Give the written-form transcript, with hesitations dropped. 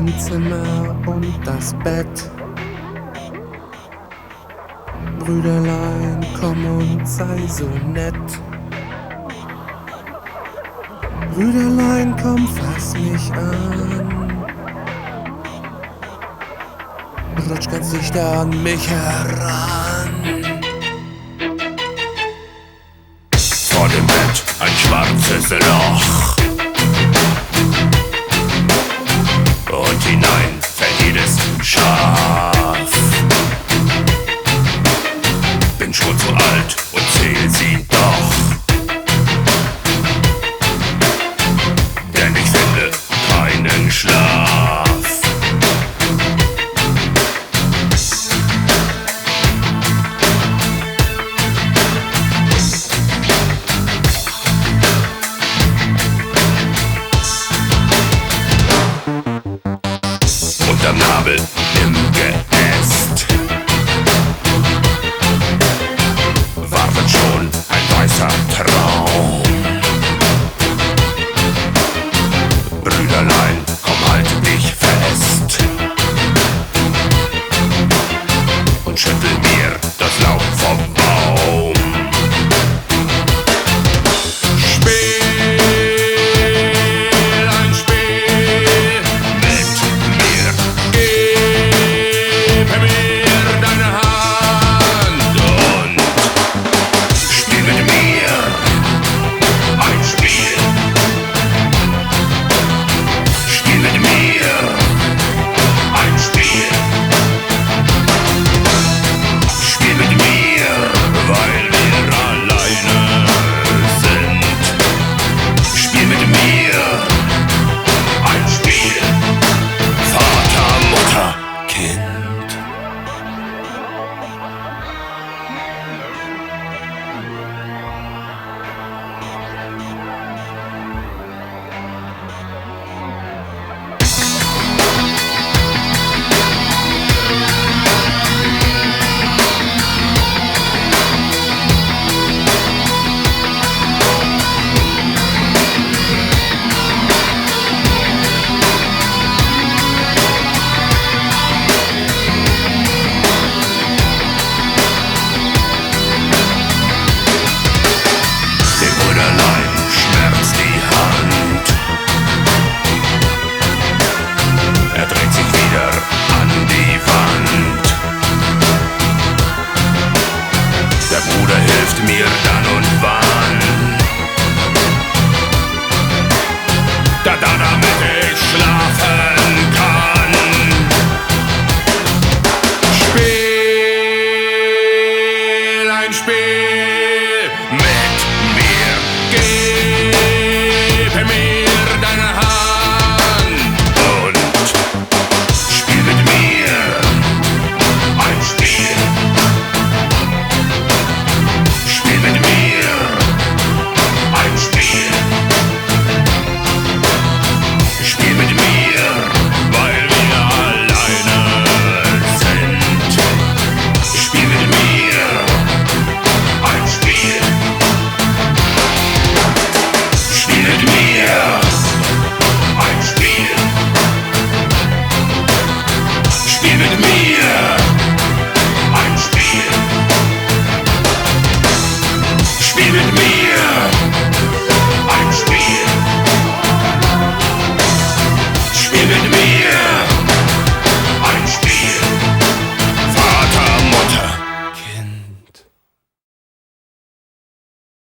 mein Zimmer und das Bett. Brüderlein, komm und sei so nett. Brüderlein, komm, fass mich an. Rutsch ganz dicht an mich heran. Vor dem Bett ein schwarzes Loch und hinein fällt jedes Schaf. Bin schon zu alt und zähl sie doch, denn ich finde keinen Schlaf. Unterm Nabel im Geäst wartet schon ein weißer Traum. Brüderlein, komm, halt dich fest und schüttel mir das Laub vom Baum. Hilft mir dann und wann, damit ich schlafen kann. Spiel ein Spiel.